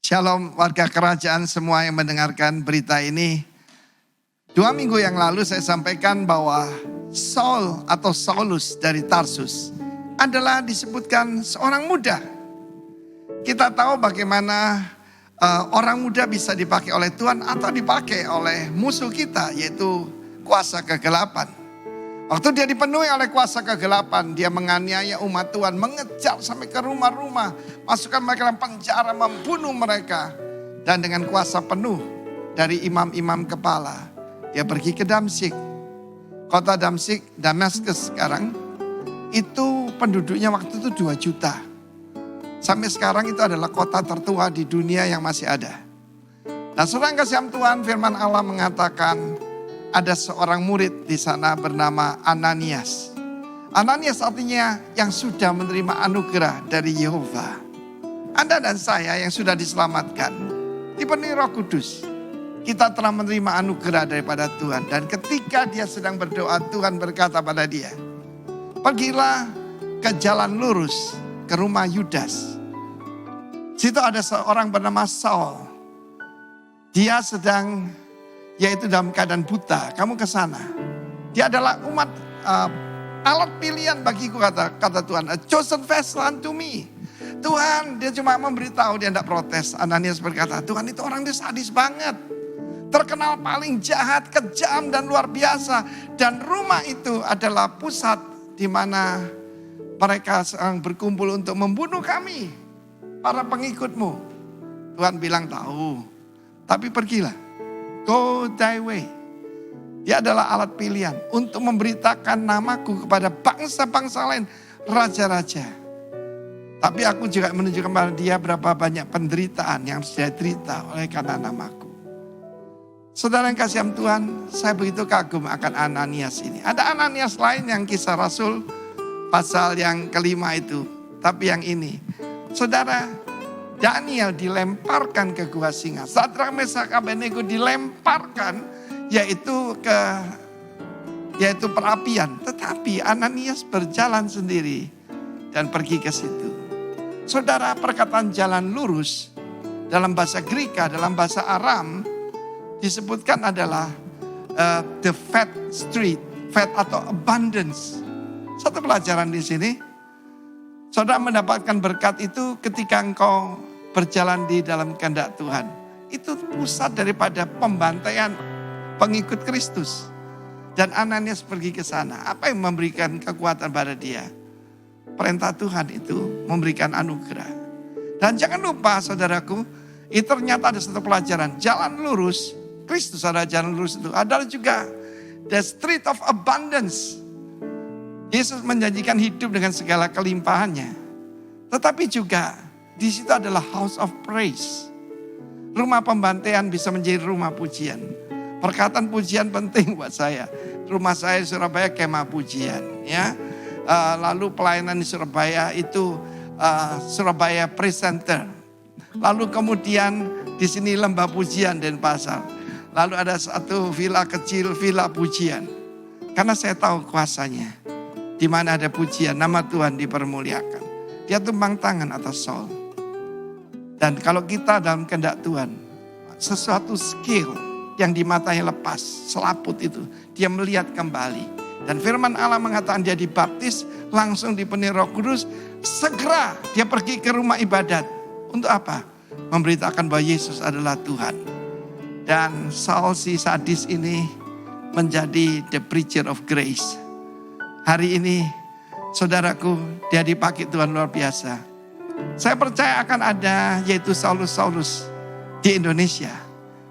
Shalom warga kerajaan semua yang mendengarkan berita ini. 2 minggu yang lalu saya sampaikan bahwa Saul atau Saulus dari Tarsus adalah disebutkan seorang muda. Kita tahu bagaimana orang muda bisa dipakai oleh Tuhan atau dipakai oleh musuh kita, yaitu kuasa kegelapan. Waktu dia dipenuhi oleh kuasa kegelapan, dia menganiaya umat Tuhan, mengejar sampai ke rumah-rumah, masukkan mereka dalam penjara, membunuh mereka. Dan dengan kuasa penuh dari imam-imam kepala, dia pergi ke Damsyik. Kota Damsyik, Damaskus sekarang, itu penduduknya waktu itu 2 juta. Sampai sekarang itu adalah kota tertua di dunia yang masih ada. Nah, saudara yang kasih Tuhan, firman Allah mengatakan, ada seorang murid di sana bernama Ananias. Ananias artinya yang sudah menerima anugerah dari Yehova. Anda dan saya yang sudah diselamatkan, dipenuhi Roh Kudus. Kita telah menerima anugerah daripada Tuhan. Dan ketika dia sedang berdoa, Tuhan berkata pada dia, pergilah ke jalan lurus ke rumah Yudas. Situ ada seorang bernama Saul. Dia sedang yaitu dalam keadaan buta, kamu ke sana. Dia adalah umat alat pilihan bagiku, kata Tuhan. A chosen vessel unto me. Tuhan, dia cuma memberitahu, dia tidak protes. Ananias berkata, Tuhan itu orang dia sadis banget. Terkenal paling jahat, kejam dan luar biasa. Dan rumah itu adalah pusat di mana mereka sedang berkumpul untuk membunuh kami, para pengikutmu. Tuhan bilang tahu, tapi pergilah. Go thy way. Dia adalah alat pilihan untuk memberitakan namaku kepada bangsa-bangsa lain, raja-raja. Tapi aku juga menunjukkan kepada dia berapa banyak penderitaan yang harus dia derita oleh karena namaku. Saudara yang kasih Tuhan, saya begitu kagum akan Ananias ini. Ada Ananias lain yang kisah Rasul pasal yang kelima itu. Tapi yang ini, saudara, Daniel dilemparkan ke gua singa. Sadrak, Mesak, Abednego dilemparkan yaitu perapian. Tetapi Ananias berjalan sendiri dan pergi ke situ. Saudara, perkataan jalan lurus dalam bahasa Greka, dalam bahasa Aram disebutkan adalah the fat street, fat atau abundance. Satu pelajaran di sini. Saudara mendapatkan berkat itu ketika engkau berjalan di dalam kehendak Tuhan. Itu pusat daripada pembantaian pengikut Kristus. Dan Ananias pergi ke sana. Apa yang memberikan kekuatan pada dia? Perintah Tuhan itu memberikan anugerah. Dan jangan lupa saudaraku, itu ternyata ada satu pelajaran. Jalan lurus, Kristus adalah jalan lurus itu. Adalah juga the street of abundance. Yesus menjanjikan hidup dengan segala kelimpahannya. Tetapi juga di situ adalah house of praise. Rumah pembantaian bisa menjadi rumah pujian. Perkataan pujian penting buat saya. Rumah saya di Surabaya kemah pujian. Ya. Lalu pelayanan di Surabaya itu Surabaya Praise Center. Lalu kemudian di sini lembah pujian Denpasar. Lalu ada satu villa kecil, villa pujian. Karena saya tahu kuasanya. Di mana ada pujian, nama Tuhan dipermuliakan. Dia tumpang tangan atas Saul. Dan kalau kita dalam kehendak Tuhan, sesuatu skill yang di matanya lepas, selaput itu, dia melihat kembali. Dan firman Allah mengatakan dia dibaptis, langsung dipenuhi Roh Kudus, segera dia pergi ke rumah ibadat. Untuk apa? Memberitakan bahwa Yesus adalah Tuhan. Dan Saul si sadis ini menjadi the preacher of grace. Hari ini, saudaraku, dia dipakai Tuhan luar biasa. Saya percaya akan ada yaitu Saulus-Saulus di Indonesia.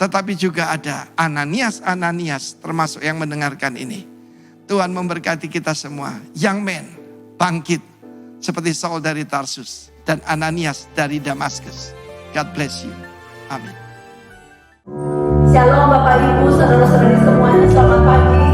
Tetapi juga ada Ananias termasuk yang mendengarkan ini. Tuhan memberkati kita semua. Young men, bangkit. Seperti Saul dari Tarsus dan Ananias dari Damaskus. God bless you. Amin. Shalom Bapak Ibu, saudara-saudari semuanya, selamat pagi.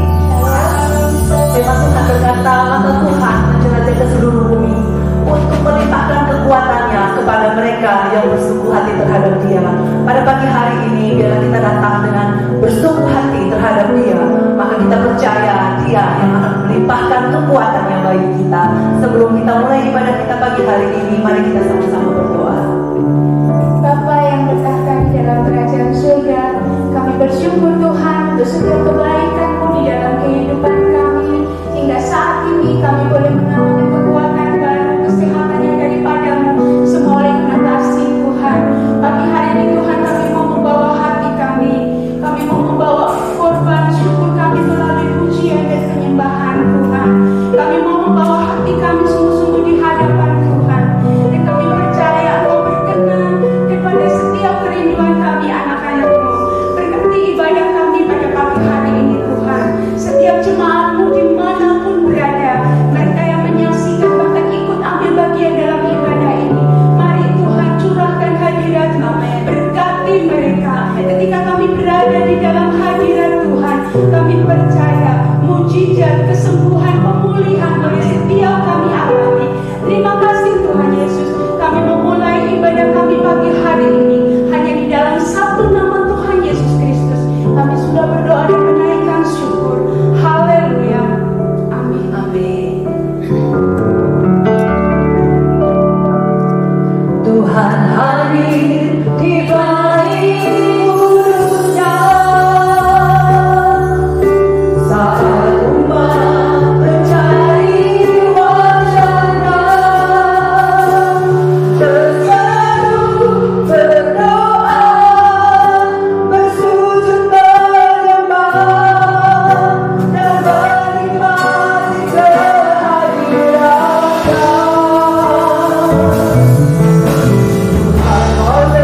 Firman Tuhan berkata, maka Tuhan menjelajah ke seluruh bumi untuk melimpahkan kekuatannya kepada mereka yang bersungguh hati terhadap Dia. Pada pagi hari ini, biarlah kita datang dengan bersungguh hati terhadap Dia. Maka kita percaya Dia yang akan melimpahkan kekuatannya bagi kita. Sebelum kita mulai ibadah kita pagi hari ini, mari kita sama-sama berdoa. Bapa yang bersyukur Tuhan untuk setiap kebaikan-Mu di dalam kehidupan kami. Hingga saat ini kami boleh mengalami kekuatan baru, kesehatan yang daripada-Mu, semua oleh karena kasih Tuhan. Pagi hari ini Tuhan, kami mau membawa hati kami mau membawa korban syukur kami melalui pujian dan penyembahan Tuhan. Kami mau membawa hati kami sungguh-sungguh di hadapan Tuhan, dan kami percaya Engkau berkenan kepada setiap kerinduan kami anak-anak-Mu. Berkati ibadah kami pada pagi hari ini Tuhan. Setiap jemaat-Mu dimanapun berada, mereka yang menyaksikan bahkan ikut ambil bagian dalam ibadah ini, mari Tuhan curahkan hadirat-Mu, berkati mereka. Ketika kami berada di dalam hadirat Tuhan, kami percaya mujizat, kesembuhan, pemulihan boleh setiap kami alami. Terima kasih Tuhan Yesus. Kami memulai ibadah kami pagi hari ini hanya di dalam satu nama Tuhan Yesus Kristus. Kami sudah berdoa dan menaikkan syukur. Haleluya. Amin. Amin. Tuhan hadir di balik mulutnya saat umat mencari wajahnya, bersatu berdoa, bersujud menyembah dan menikmati kehadirannya. Tuhan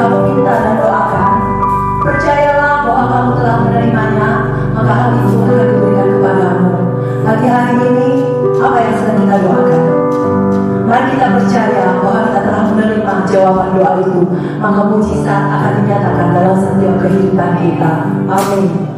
kamu minta dan doakan, percayalah bahwa kamu telah menerimanya, maka hal itu akan diberikan kepadamu. Pagi hari ini, apa yang sedang kita doakan? Mari kita percaya bahwa kita telah menerima jawaban doa itu, maka mujizat akan dinyatakan dalam setiap kehidupan kita. Amin.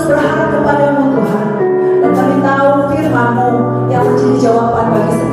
berharap kepadamu Tuhan. Dan kami tahu firman-Mu yang menjadi jawaban bagi setiap